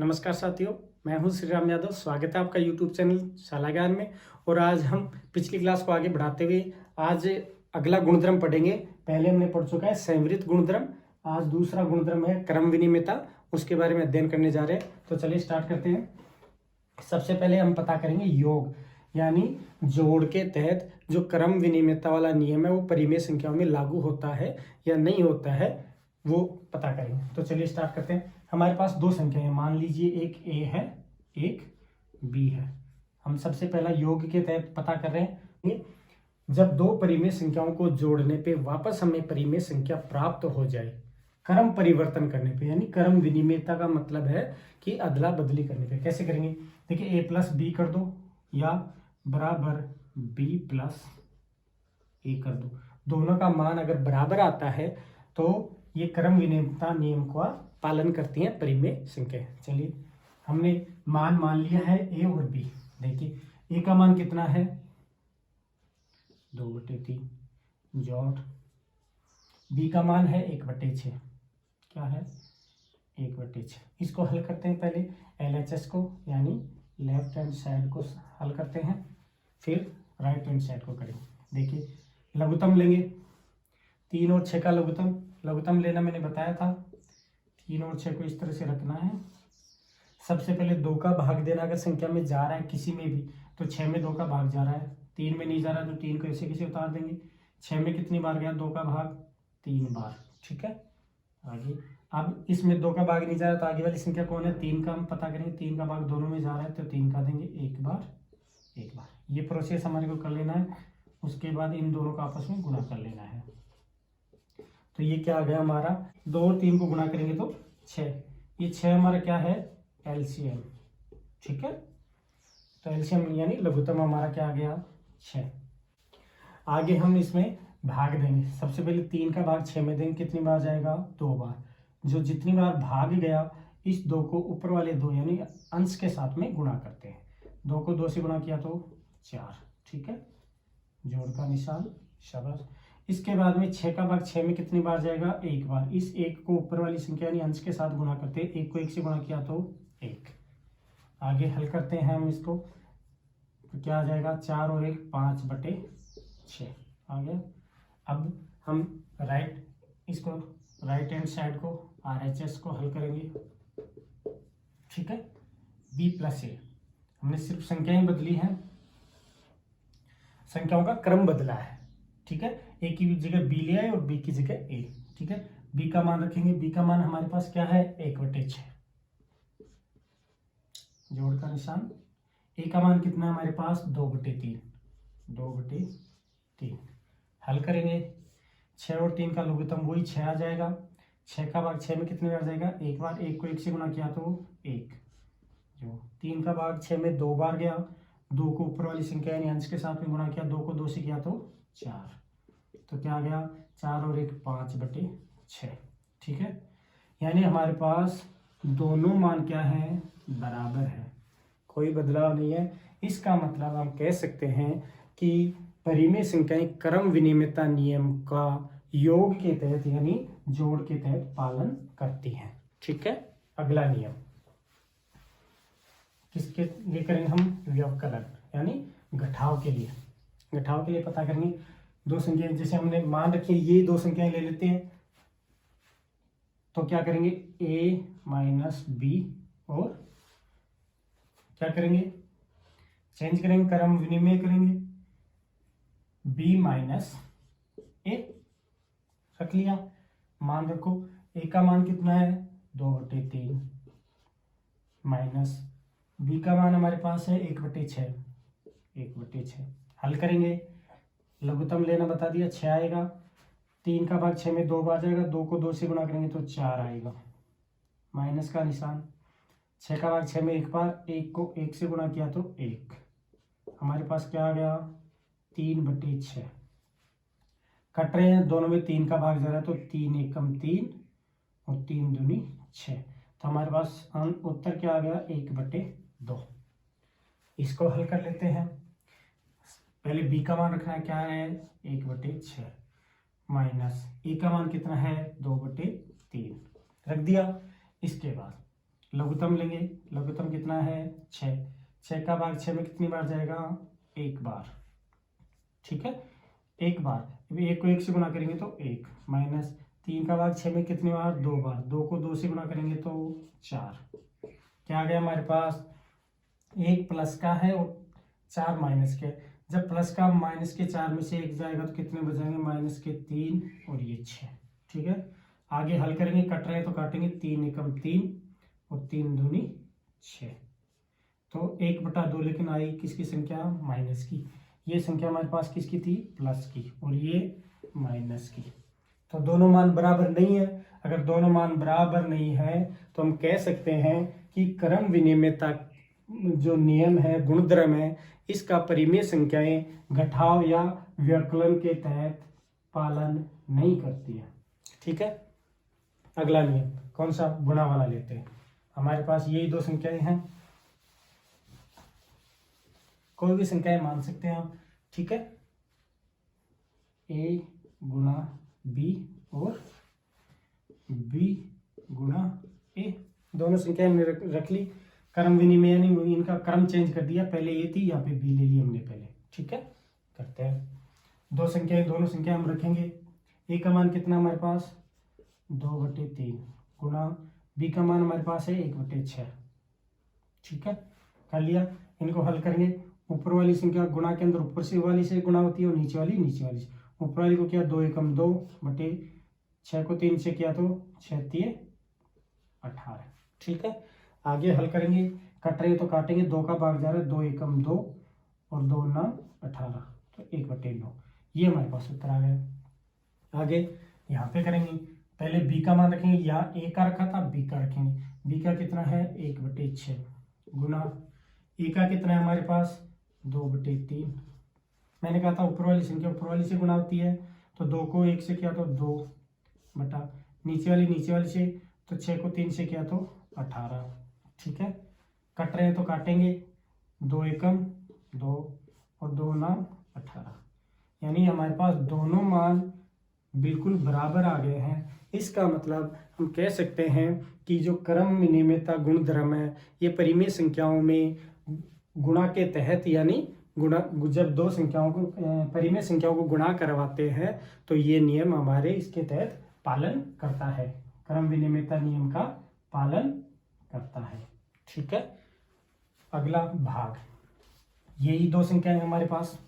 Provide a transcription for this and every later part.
नमस्कार साथियों, मैं हूं श्री राम यादव। स्वागत है आपका यूट्यूब चैनल शाला ज्ञान में। और आज हम पिछली क्लास को आगे बढ़ाते हुए आज अगला गुणधर्म पढ़ेंगे। पहले हमने पढ़ चुका है संवृत गुणधर्म। आज दूसरा गुणधर्म है क्रम विनिमेयता, उसके बारे में अध्ययन करने जा रहे हैं। तो चलिए स्टार्ट करते हैं। सबसे पहले हम पता करेंगे योग, यानी जोड़ के तहत जो क्रम विनिमेयता वाला नियम है वो परिमेय संख्याओं में लागू होता है या नहीं होता है, वो पता करेंगे। तो चलिए स्टार्ट करते हैं। हमारे पास दो संख्याएं हैं, मान लीजिए एक ए है, एक बी है। हम सबसे पहला योग के तहत पता कर रहे हैं। जब दो परिमेय संख्याओं को जोड़ने पे वापस हमें परिमेय संख्या प्राप्त हो जाए, क्रम परिवर्तन करने पे, यानी क्रम विनिमेयता का मतलब है कि अदला बदली करने पे। कैसे करेंगे? देखिए, ए प्लस बी कर दो या बराबर बी प्लस ए कर दो। दोनों का मान अगर बराबर आता है तो ये क्रम विनिमेयता नियम का पालन करती हैं परिमेय संख्या। चलिए, हमने मान लिया है ए और बी। देखिए, ए का मान कितना है? 2/3 जॉट। बी का मान है 1/6। क्या है? 1/6। इसको हल करते हैं। पहले LHS को, यानी लेफ्ट हैंड साइड को हल करते हैं, फिर राइट हैंड साइड को करेंगे। देखिए, लघुत्तम लेंगे। 3 और 6 का लघुत्तम लेना मैंने बताया था। 3 और 6 को इस तरह से रखना है। सबसे पहले 2 का भाग देना। अगर संख्या में जा रहा है किसी में भी, तो 6 में 2 का भाग जा रहा है, 3 में नहीं जा रहा, तो 3 को ऐसे कैसे उतार देंगे। 6 में कितनी बार गया 2 का भाग? 3 बार। ठीक है, आगे। अब इसमें 2 का भाग नहीं जा रहा, तो आगे वाली संख्या कौन है? 3 का हम पता करेंगे। 3 का भाग दोनों में जा रहा है, तो 3 का देंगे एक बार। ये प्रोसेस हमारे को कर लेना है। उसके बाद इन दोनों का आपस में गुणा कर लेना है। तो ये क्या आ गया हमारा? 2 और 3 को गुणा करेंगे तो 6। ये 6 हमारा क्या है? LCM। ठीक है, तो LCM यानी लघुत्तम हमारा क्या आ गया? 6। आगे हम इसमें भाग देंगे। सबसे पहले 3 का भाग 6 में देंगे, कितनी बार जाएगा? 2 बार। जो जितनी बार भाग गया, इस 2 को ऊपर वाले 2 यानी अंश के साथ में गुणा करते हैं। 2 को 2 से गुणा किया तो 4। ठीक है, जोड़ का निशान, शाबाश। इसके बाद में 6 का भाग 6 में कितनी बार जाएगा? 1 बार। इस 1 को ऊपर वाली संख्या यानी अंश के साथ गुणा करते हैं। 1 को 1 से गुणा किया तो 1। आगे हल करते हैं हम इसको, तो क्या आ जाएगा? 4 और 1 5/6 आ गया। अब हम राइट हैंड साइड को, RHS को हल करेंगे। ठीक है, B प्लस ए। हमने सिर्फ संख्याएं बदली हैं, संख्याओं का क्रम बदला है। ठीक है, ए की जगह बी ले आए और बी की जगह ए। ठीक है, बी का मान रखेंगे। बी का मान हमारे पास क्या है? 1/6। जोड़ का निशान। ए का मान कितना है हमारे पास? 2/3। 2/3 हल करेंगे। 6 और 3 का लघुत्तम वही 6 आ जाएगा। 6 का भाग 6 में कितनी बार जाएगा? 1 बार। 1 को 1 से गुणा किया तो 1। जो 3 का भाग 6 में 2 बार गया, 2 को ऊपर वाली संख्या यानी अंश के साथ में गुणा किया, 2 को 2 से किया तो 4। तो क्या आ गया? 4 और 1 5/6। ठीक है, यानी हमारे पास दोनों मान क्या है? बराबर है, कोई बदलाव नहीं है। इसका मतलब हम कह सकते हैं कि परिमेय संख्याएं क्रम विनिमेयता नियम का योग के तहत यानी जोड़ के तहत पालन करती हैं। ठीक है, अगला नियम किसके लिए करेंगे हम? व्यवकलन यानी घटाव के लिए। घटाव के लिए पता करेंगे दो संख्याएं, जैसे हमने मान रखी है, ये 2 संख्याएं ले लेते हैं। तो क्या करेंगे? a माइनस बी, और क्या करेंगे? चेंज करेंगे, क्रम विनिमय करेंगे। b माइनस ए रख लिया। मान रखो, a का मान कितना है? 2/3 माइनस b का मान हमारे पास है 1/6। 1/6 हल करेंगे। लघुत्तम लेना बता दिया, 6 आएगा। 3 का भाग 6 में 2 बार जाएगा, 2 को 2 से गुणा करेंगे तो 4 आएगा। माइनस का निशान। 6 का भाग 6 में 1 बार, 1 को 1 से गुणा किया तो 1। हमारे पास क्या आ गया? 3/6। कट रहे हैं, दोनों में 3 का भाग जा रहा है, तो 3 एकम 3 और 3 दूनी 6। तो हमारे पास उत्तर क्या आ गया? 1/2। इसको हल कर लेते हैं। पहले b का मान रखना है, क्या है? 1/6 माइनस ए का मान कितना है? 2/3 रख दिया। इसके बाद लघुत्तम लेंगे, लघुत्तम कितना है 6, 6 का भाग 6 में कितनी बार जाएगा, एक बार, ठीक है, एक बार, अभी 1 को 1 से गुना करेंगे तो 1, माइनस 3 का भाग 6 में कितनी बार, 2 बार, 2 को 2 से गुना करेंगे तो 4, क्या आ गया हमारे पास, 1 प्लस का है और 4 माइनस के, जब प्लस का माइनस के 4 में से 1 जाएगा तो कितने बचेंगे, माइनस के 3 और ये 6, ठीक है। आगे हल करेंगे, कट रहे हैं तो काटेंगे, 3 एकम 3 और 3 दूनी 6, तो 1/2 लेकिन आई किसकी संख्या, माइनस की, ये संख्या हमारे पास किसकी थी, प्लस की, और ये माइनस की, तो दोनों मान बराबर नहीं है। अगर दोनों मान बराबर नहीं है तो हम कह सकते हैं कि क्रम विनिमयता जो नियम है, गुणधर्म है, इसका परिमेय संख्याएं घटाव या व्यवकलन के तहत पालन नहीं करती है, ठीक है। अगला नियम कौन सा, गुणा वाला लेते हैं। हमारे पास यही दो संख्याएं हैं, कोई भी संख्याएं मान सकते हैं आप, ठीक है, a गुणा b और b गुणा a, दोनों संख्याएं हमने रख ली, क्रम विनिमय यानी इनका क्रम चेंज कर दिया, पहले a थी, यहाँ पे b ले ली हमने पहले, ठीक है। करते हैं, दो संख्याएं, दोनों संख्या हम रखेंगे, a का मान कितना हमारे पास 2/3 गुणा b का मान हमारे पास है 1/6, ठीक है, कर लिया। इनको हल करेंगे, ऊपर वाली संख्या गुणा के अंदर ऊपर से वाली से गुणा होती है और नीचे वाली से, ऊपर वाली को किया 2 एकम 2 बटे 6 को 3 से किया तो 6 तिये 18, ठीक है। आगे हल करेंगे, कट रहे तो काटेंगे, 2 का भाग जा रहा है, 2 एकम 2 और 2 ना 18, तो 1/9, ये हमारे पास उत्तर आ गया। आगे यहाँ पे करेंगे, पहले b का मान रखेंगे, यहाँ a का रखा था, b का रखेंगे, b का कितना है 1/6 गुणा a का कितना है हमारे पास 2/3, मैंने कहा था ऊपर वाली संख्या ऊपर वाली से गुणा होती है, तो 2 को 1 से किया तो 2 बटा नीचे वाली से, तो 6 को 3 से किया तो 18, ठीक है। कट रहे हैं तो काटेंगे, 2 एकम 2 और 2 ना 18, यानी हमारे पास दोनों मान बिल्कुल बराबर आ गए हैं। इसका मतलब हम कह सकते हैं कि जो क्रम विनिमयता गुणधर्म है, ये परिमेय संख्याओं में गुणा के तहत, यानी गुणा, जब दो संख्याओं को परिमेय संख्याओं को गुणा करवाते हैं तो ये नियम हमारे इसके तहत पालन करता है, क्रम विनिमयता नियम का पालन करता है, ठीक है। अगला भाग, यही दो संख्याएं हमारे पास,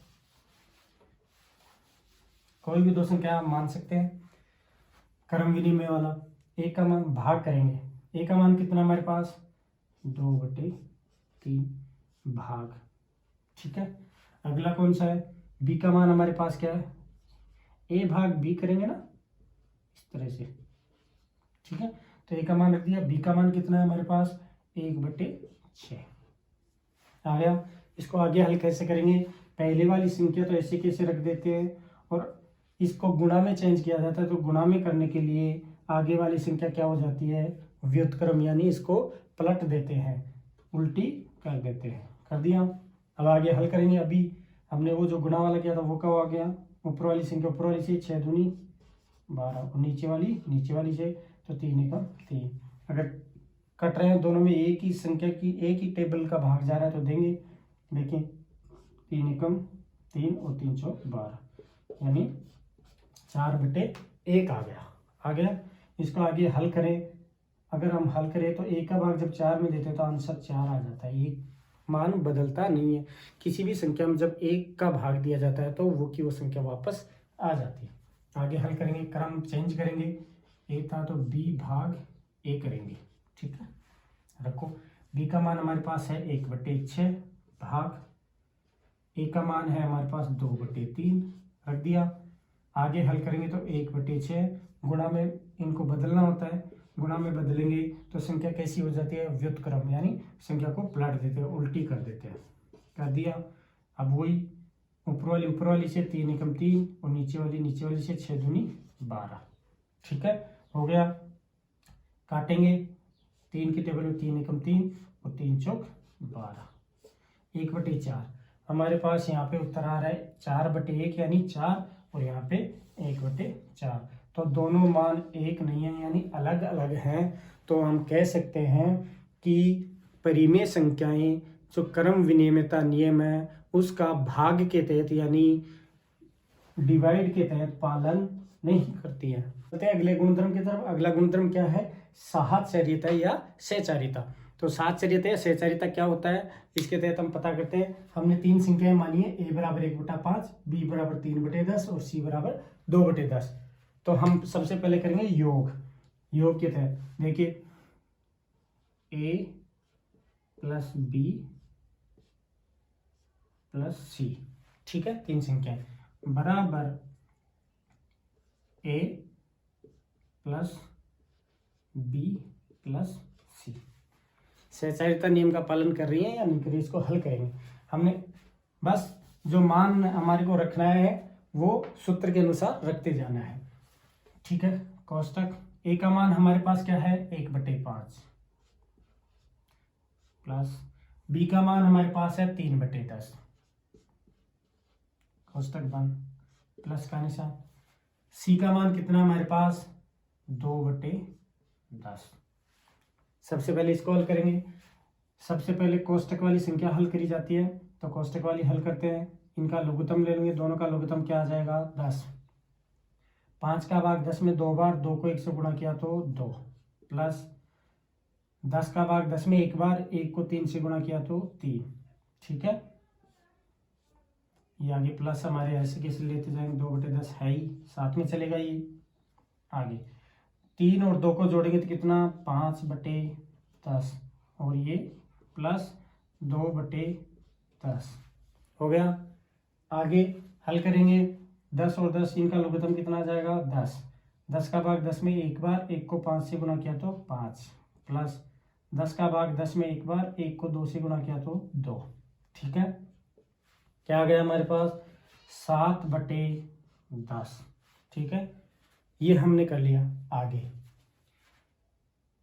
कोई भी दो संख्या आप मान सकते हैं, क्रम विनिमय वाला, a का मान भाग करेंगे, a का मान कितना हमारे पास 2/3 भाग, ठीक है। अगला कौन सा है, b का मान हमारे पास क्या है, a भाग b करेंगे ना इस तरह से, ठीक है, तो a का मान रख दिया, b का मान कितना है हमारे पास 1/6 आ गया। इसको आगे हल कैसे करेंगे, पहले वाली संख्या तो ऐसे कैसे रख देते हैं और इसको गुणा में चेंज किया जाता है, तो गुणा में करने के लिए आगे वाली संख्या क्या हो जाती है, व्युत्क्रम, यानी इसको पलट देते हैं, उल्टी कर देते हैं, कर दिया। अब आगे हल करेंगे, अभी हमने वो जो गुणा वाला किया था वो क्या हो गया, ऊपर वाली संख्या ऊपर वाली से 6 दूनी 12 और नीचे वाली से तो 3 एकम 3, अगर कट रहे हैं दोनों में एक ही संख्या की एक ही टेबल का भाग जा रहा है तो देंगे, देखिए 3 एकम 3 और 3 चौक 12, यानी 4/1 आ गया। इसको आगे हल करें, अगर हम हल करें तो a का भाग जब 4 में देते हैं तो आंसर 4 आ जाता है, ये मान बदलता नहीं है, किसी भी संख्या में जब 1 का भाग दिया जाता है तो वो की वो संख्या वापस आ जाती है। आगे हल करेंगे, क्रम चेंज करेंगे, a था तो b भाग a करेंगे, ठीक है, रखो, b का मान हमारे पास है 1/6 भाग a का मान है हमारे पास 2/3, रख दिया। आगे हल करेंगे तो 1/6 गुणा में इनको बदलना होता है, गुणा में बदलेंगे तो संख्या कैसी हो जाती है, व्युत्क्रम, यानी संख्या को पलट देते हैं, उल्टी कर देते हैं, कर दिया। अब वही ऊपर वाली से 3 एकम 3 और नीचे वाली से 6 दूनी 12, ठीक है, हो गया। काटेंगे, 3 की टेबल में 3 एकम 3 और 3 चौक 12, 1/4 हमारे पास यहाँ पे उत्तर आ रहा है 4/1 यानी 4 और यहाँ पे 1/4, तो दोनों मान एक नहीं है यानी अलग अलग हैं, तो हम कह सकते हैं कि परिमेय संख्याएं जो क्रम विनिमयता नियम है उसका भाग के तहत यानी डिवाइड के तहत पालन नहीं करती है। चलते हैं अगले गुणधर्म की तरफ। अगला गुणधर्म क्या है? साहचर्यता या सहचारिता। तो साहचर्यता या सहचारिता क्या होता है, इसके तहत हम पता करते हैं। हमने 3 संख्याएं मानी है, a बराबर 1/5, b बराबर 3/10 और c बराबर 2/10। तो हम सबसे पहले करेंगे योग। योग के तहत देखिए a plus b plus c, ठीक है, 3 संख्याएं बराबर a plus b plus c। सहचारिता नियम का पालन कर रही है या नहीं कर रही, इसको हल करेंगे। हमने बस जो मान हमारे को रखना है वो सूत्र के अनुसार रखते जाना है, ठीक है। कोष्टक a का मान हमारे पास क्या है? 1/5 प्लस b का मान हमारे पास है 3/10, कोष्टक बंद, प्लस का निशान। c का मान कितना हमारे पास? 2/10। सबसे पहले इसको हल करेंगे। सबसे पहले कोष्टक वाली संख्या हल करी जाती है, तो कोष्टक वाली हल करते हैं। इनका लघुत्तम ले लेंगे, दोनों का लघुत्तम क्या आ जाएगा? 10। 5 का भाग 10 में 2 बार, 2 को 1 से गुणा किया तो 2, प्लस 10 का भाग 10 में 1 बार, 1 को 3 से गुणा किया तो 3, ठीक है। ये आगे प्लस हमारे ऐसे कैसे लेते जाएंगे, 2/10 है ही, साथ में चलेगा ये आगे। 3 और 2 को जोड़ेंगे तो कितना? 5/10 और ये प्लस 2/10 हो गया। आगे हल करेंगे। 10 और 10 इनका लघुत्तम कितना आ जाएगा? 10। 10 का भाग 10 में 1 बार, 1 को 5 से गुणा किया तो 5, प्लस 10 का भाग 10 में 1 बार, 1 को 2 से गुणा किया तो 2, ठीक है। क्या आ गया हमारे पास? 7/10, ठीक है। ये हमने कर लिया। आगे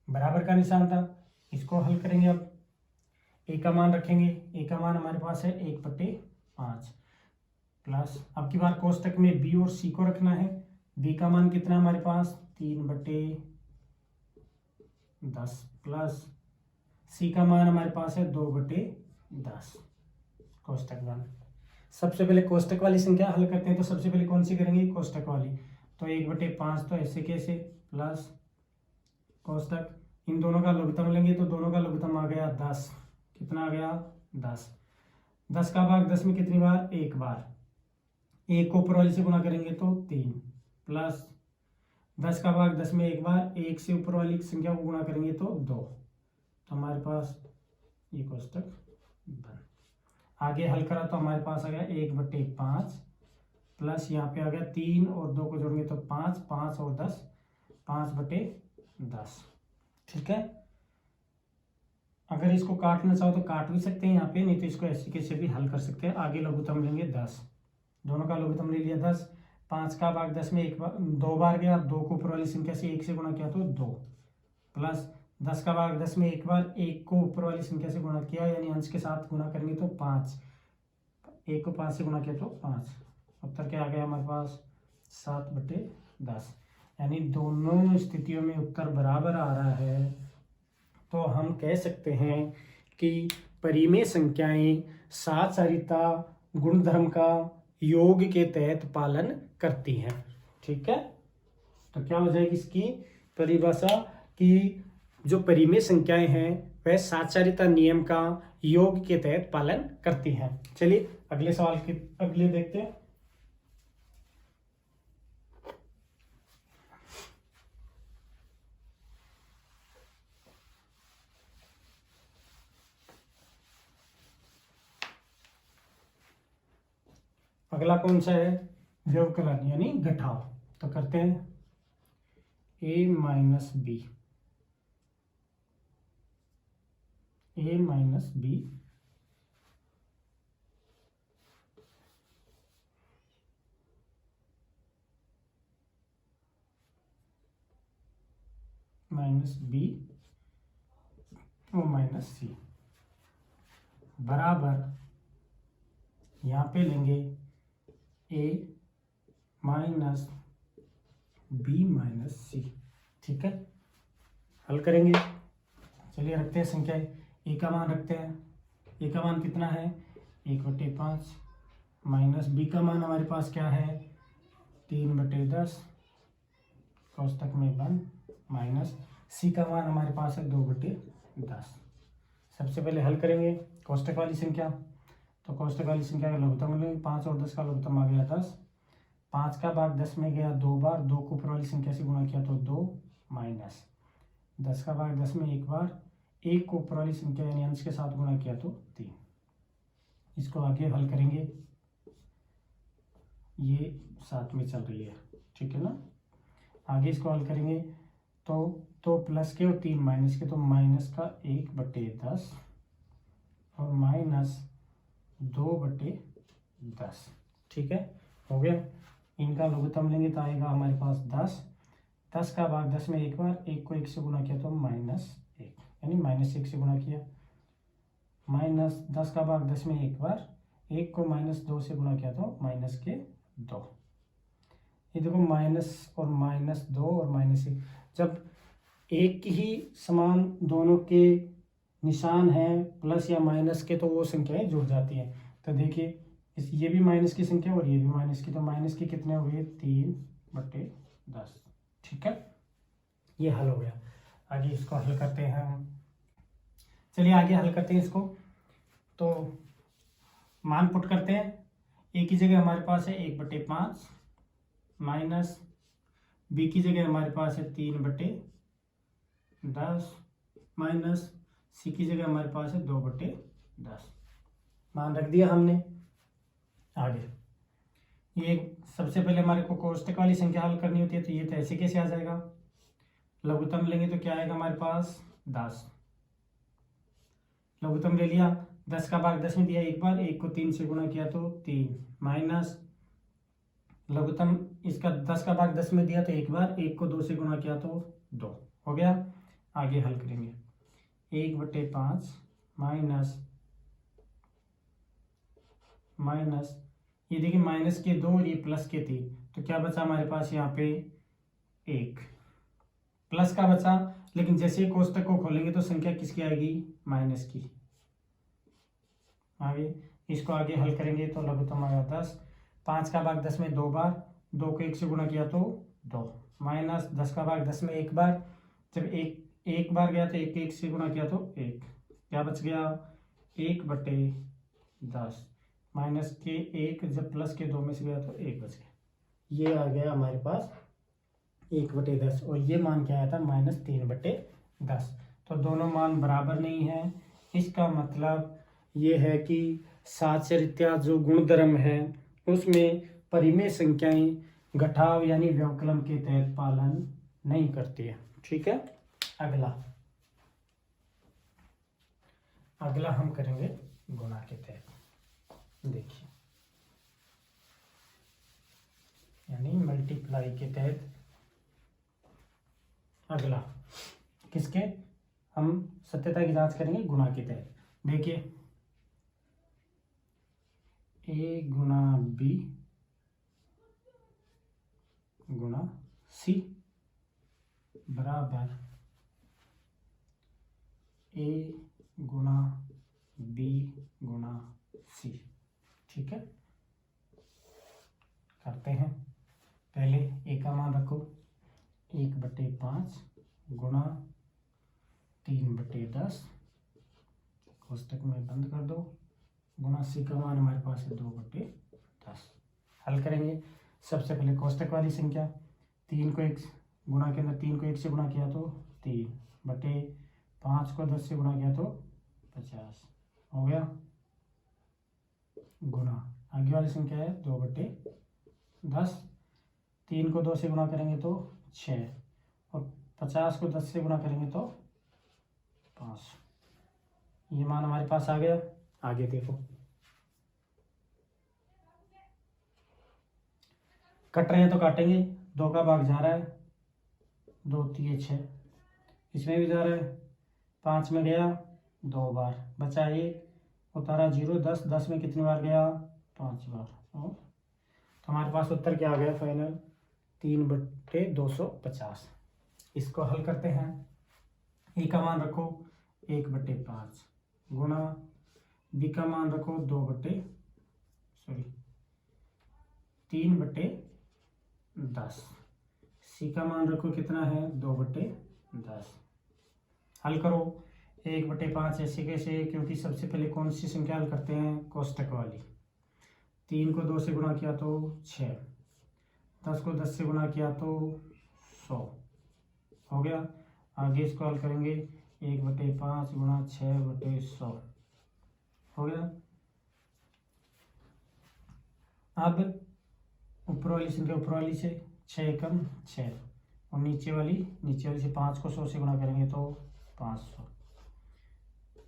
बराबर का निशान था, इसको हल करेंगे। अब a का मान रखेंगे। a का मान हमारे पास है 1/5 प्लस, अब की बार कोष्टक में b और c को रखना है। b का मान कितना हमारे पास? 3/10 प्लस c का मान हमारे पास है 2/10, कोष्टक मान। सबसे पहले कोष्टक वाली संख्या हल करते हैं, तो सबसे पहले कौन सी करेंगे? कोष्टक वाली। तो 1/5 तो ऐसे कैसे, प्लस कोष्टक, इन दोनों का लघुत्तम लेंगे तो दोनों का लघुत्तम आ गया 10। कितना आ गया? 10। 10 का भाग 10 में कितनी बार? 1 बार, 1 को ऊपर वाली से गुणा करेंगे तो 3, प्लस 10 का भाग 10 में 1 बार, 1 से ऊपर वाली संख्या को गुणा करेंगे तो 2। तो हमारे पास ये कोष्टक बन। आगे हल करा तो हमारे पास आ गया 1/5 प्लस यहाँ पे आ गया 3 और 2 को जोड़ेंगे तो 5, 5 और 10, 5/10, ठीक है। अगर इसको काटना चाहो तो काट भी सकते हैं यहाँ पे, नहीं तो इसको ऐसे कैसे भी हल कर सकते हैं। आगे लघुत्तम लेंगे 10, दोनों का लघुत्तम ले लिया 10। 5 का भाग 10 में 1 बार, 2 बार गया, 2 को ऊपर वाली संख्या से 1 से गुणा किया तो 2, प्लस 10 का भाग 10 में 1 बार, 1 को ऊपर वाली संख्या से गुणा किया यानी अंश के साथ गुणा करेंगे तो 5, 1 को 5 से गुणा किया तो 5। उत्तर क्या आ गया हमारे पास? 7/10। यानी दोनों स्थितियों में उत्तर बराबर आ रहा है, तो हम कह सकते हैं कि परिमेय संख्याएं साहचर्यता गुणधर्म का योग के तहत पालन करती हैं, ठीक है। तो क्या हो जाएगी इसकी परिभाषा कि जो परिमेय संख्याएं हैं वह साहचर्यता नियम का योग के तहत पालन करती हैं। चलिए अगले सवाल के अगले देखते हैं। अगला कौन सा है? व्यवकलन यानी घटाव। तो करते हैं a minus b, a minus b minus b और माइनस सी बराबर, यहाँ पे लेंगे a minus b minus c, ठीक है। हल करेंगे, चलिए रखते हैं संख्या, ए का मान रखते हैं। ए का मान कितना है 1/5 माइनस बी का मान हमारे पास क्या है 3/10 कोष्टक में बंद माइनस सी का मान हमारे पास है 2/10। सबसे पहले हल करेंगे कोष्टक वाली संख्या, तो कोष्टक वाली संख्या का लघुत्तम लेंगे 5 और 10 का लघुत्तम आ गया 10। 5 का भाग 10 में गया 2 बार, 2 को ऊपर वाली संख्या से गुणा किया तो 2 माइनस 10 का भाग 10 में एक बार, 1 को ऊपर वाली संख्या यानी अंश के साथ गुणा किया तो 3। इसको आगे हल करेंगे, ये साथ में चल रही है, ठीक है ना। आगे इसको हल करेंगे तो प्लस के और 3 माइनस के, तो माइनस का 1/10 और माइनस 2/10, ठीक है, हो गया। इनका लघुत्तम लेंगे तो आएगा हमारे पास 10। 10 का भाग 10 में एक बार, 1 को 1 से गुणा किया तो -1 यानी -1 से गुणा किया, माइनस 10 का भाग 10 में एक बार, 1 को -2 से गुणा किया तो -2। ये देखो माइनस और -2 और -1, जब एक ही समान दोनों के निशान हैं प्लस या माइनस के, तो वो संख्याएं जुड़ जाती हैं। तो देखिए ये भी माइनस की संख्या और ये भी माइनस की, तो माइनस की कितने हो गए 3/10, ठीक है, ये हल हो गया। आगे इसको हल करते हैं हम, चलिए आगे हल करते हैं इसको। तो मान पुट करते हैं, ए की जगह हमारे पास है 1/5 माइनस बी की जगह हमारे पास है 3/10 माइनस सी की जगह हमारे पास है 2/10। मान रख दिया हमने। आगे ये सबसे पहले हमारे को कोष्टक वाली संख्या हल करनी होती है, तो ये तो ऐसे कैसे आ जाएगा, लघुत्तम लेंगे तो क्या आएगा हमारे पास 10। लघुत्तम ले लिया, 10 का भाग 10 में दिया एक बार, 1 को 3 से गुणा किया तो 3 माइनस लघुत्तम इसका 10 का भाग 10 में दिया तो एक बार, 1 को 2 से गुणा किया तो 2 हो गया। आगे हल करेंगे 1/5 माइनस ये देखिए माइनस के 2 और ये प्लस के 3, तो क्या बचा हमारे पास यहाँ पे 1 प्लस का बचा, लेकिन जैसे कोष्टक को खोलेंगे तो संख्या किसकी आएगी माइनस की। आगे इसको आगे हल करेंगे तो लघुत्तम आएगा 10। 5 का भाग 10 में 2 बार, 2 को 1 से गुणा किया तो 2 माइनस 10 का भाग 10 में एक बार, जब एक बार गया तो 1 के 1 से गुणा किया तो 1, क्या बच गया 1/10 माइनस के 1, जब प्लस के 2 में से गया तो 1 बच गया। ये आ गया हमारे पास 1/10 और ये मान क्या आया था -3/10। तो दोनों मान बराबर नहीं है, इसका मतलब ये है कि साचरित्या जो गुणधर्म है उसमें परिमेय संख्याएं घटाव यानी व्यवकलन के तहत पालन नहीं करती है, ठीक है। अगला हम करेंगे गुणा के तहत, देखिए यानी मल्टीप्लाई के तहत। अगला किसके, हम सत्यता की जांच करेंगे गुणा के तहत। देखिए ए गुणा बी गुणा सी बराबर ए गुणा बी गुणा सी, ठीक है। करते हैं, पहले ए का मान रखो 1/5 गुणा 3/10 कोष्टक में बंद कर दो, गुणा सी का मान हमारे पास है 2/10। हल करेंगे, सबसे पहले कोष्टक वाली संख्या 3 को 1 गुणा के अंदर 3 को 1 से गुणा किया तो 3/5 को 10 से गुणा किया तो 50 हो गया, गुणा आगे वाली संख्या है 2/10, 3 को 2 से गुणा करेंगे तो 6 और 50 को 10 से गुणा करेंगे तो 5। ये मान हमारे पास आ गया। आगे देखो कट रहे हैं तो काटेंगे, 2 का भाग जा रहा है, 2 3 6, इसमें भी जा रहा है, 5 में गया 2 बार, बचा 1, उतारा 0, 10 में कितनी बार गया 5 बार, और तो हमारे पास उत्तर क्या आ गया फाइनल 3/250। इसको हल करते हैं, ए का मान रखो 1/5 गुणा बी का मान रखो 3/10, सी का मान रखो कितना है 2/10। हल करो 1/5 ऐसे कैसे, क्योंकि सबसे पहले कौन सी संख्या हल करते हैं, कोष्टक वाली। 3 को 2 से गुणा किया तो 6, 10 को 10 से गुणा किया तो 100 हो गया। आगे इसको हल करेंगे 1/5 गुणा 6/100 हो गया। अब ऊपर वाली संख्या ऊपर वाली से 6 एकम 6 और नीचे वाली से 5 को 100 से गुणा करेंगे तो 500।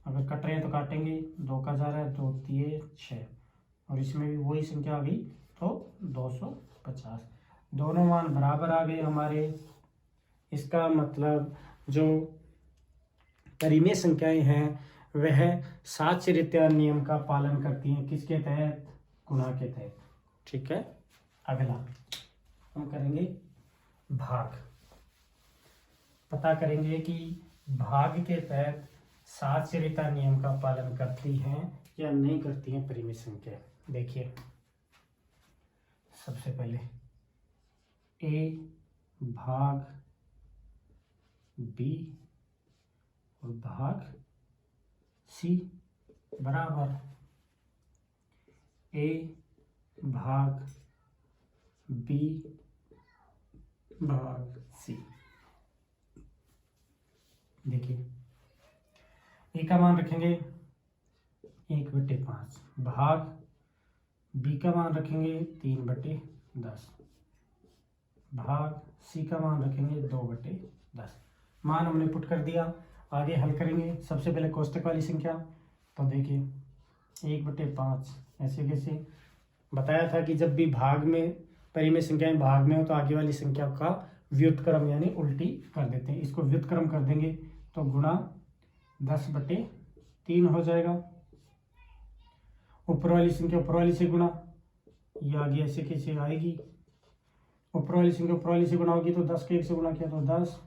अगर कट रहे हैं तो काटेंगे, 2 का जा रहा है 2 3 6 और इसमें भी वही संख्या आ गई तो 250। दोनों मान बराबर आ गए हमारे। इसका मतलब जो परिमेय संख्याएं हैं वह साचरित्र नियम का पालन करती हैं। किसके तहत, गुणा के तहत। ठीक है, अगला हम करेंगे भाग। पता करेंगे कि भाग के तहत साचरित्र नियम का पालन करती हैं या नहीं करती हैं परिमेय संख्या। देखिए सबसे पहले a भाग b और भाग c बराबर a भाग b भाग c। देखिए a का मान रखेंगे 1/5 भाग b का मान रखेंगे 3/10 भाग c का मान रखेंगे 2/10। मान हमने पुट कर दिया। आगे हल करेंगे। सबसे पहले कोष्टक वाली संख्या, तो देखिए 1/5 ऐसे कैसे, बताया था कि जब भी भाग में परिमेय संख्याएं भाग में हो तो आगे वाली संख्या का व्युत्क्रम यानी उल्टी कर देते हैं। इसको व्युत्क्रम कर देंगे तो गुणा 10/3 हो जाएगा। ऊपर वाली संख्या ऊपर वाली से गुणा, ये आगे ऐसे कैसे आएगी, ऊपर वाली संख्या ऊपर वाली से गुणा होगी तो 10 को 1 से गुणा किया तो 10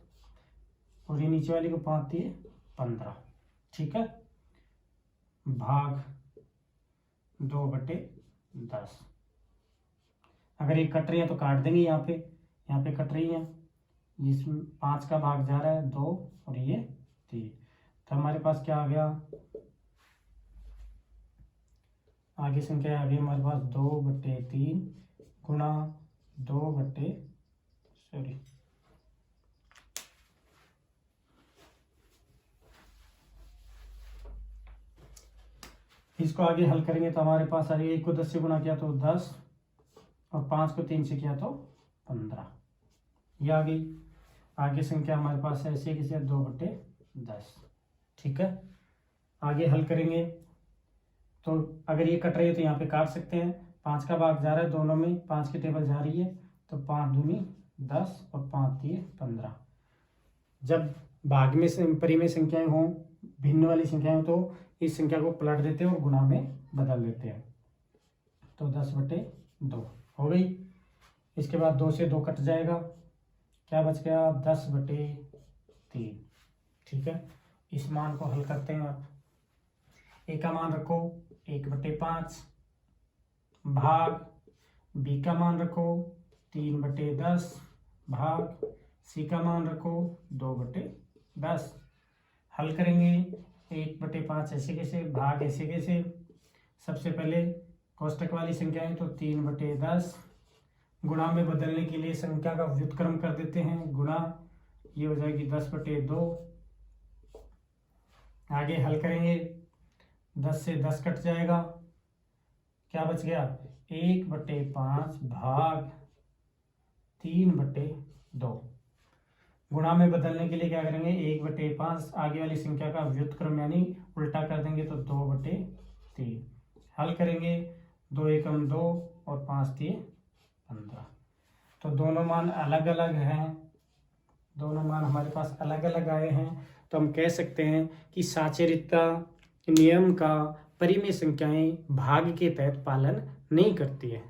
और ये नीचे वाली को 5 दिए 15। ठीक है, भाग 2/10। अगर ये कट रही है तो काट देंगे, यहाँ पे कट रही है, जिसमें 5 का भाग जा रहा है 2 और ये 3, तो हमारे पास क्या आ गया, आगे संख्या आ गई हमारे पास 2/3 गुणा 2 इसको आगे हल करेंगे तो हमारे पास आ रही है 1 को 10 से गुणा किया तो 10 और 5 को 3 से किया तो 15, ये आ गई। आगे संख्या हमारे पास है ऐसे कैसे 2/10। ठीक है, आगे हल करेंगे तो अगर ये कट रही है तो यहाँ पे काट सकते हैं। 5 का भाग जा रहा है दोनों में, 5 की टेबल जा रही है तो 5 दूनी 10 और 5 दिए 15। जब भाग में परिमेय संख्याएं हों, भिन्न वाली संख्याएं हो तो इस संख्या को पलट देते हैं और गुणा में बदल देते हैं, तो 10/2 हो गई। इसके बाद 2 से 2 कट जाएगा, क्या बच गया 10/3। ठीक है, इस मान को हल करते हैं आप। a का मान रखो 1/5 भाग b का मान रखो 3/10 भाग c का मान रखो 2/10। हल करेंगे 1/5 ऐसे कैसे, भाग ऐसे कैसे, सबसे पहले कोष्टक वाली संख्या है तो 3/10 गुणा में बदलने के लिए संख्या का व्युत्क्रम कर देते हैं, गुणा ये हो जाएगी 10/2। आगे हल करेंगे 10 से 10 कट जाएगा, क्या बच गया 1/5 भाग 3/2। गुणा में बदलने के लिए क्या करेंगे 1/5 आगे वाली संख्या का व्युत्क्रम यानी उल्टा कर देंगे तो 2/3। हल करेंगे 2 एकम 2 और 5 दिए 15। तो दोनों मान अलग अलग हैं, दोनों मान हमारे पास अलग अलग आए हैं, तो हम कह सकते हैं कि साचरित्र नियम का परिमेय संख्याएं भाग के तहत पालन नहीं करती है।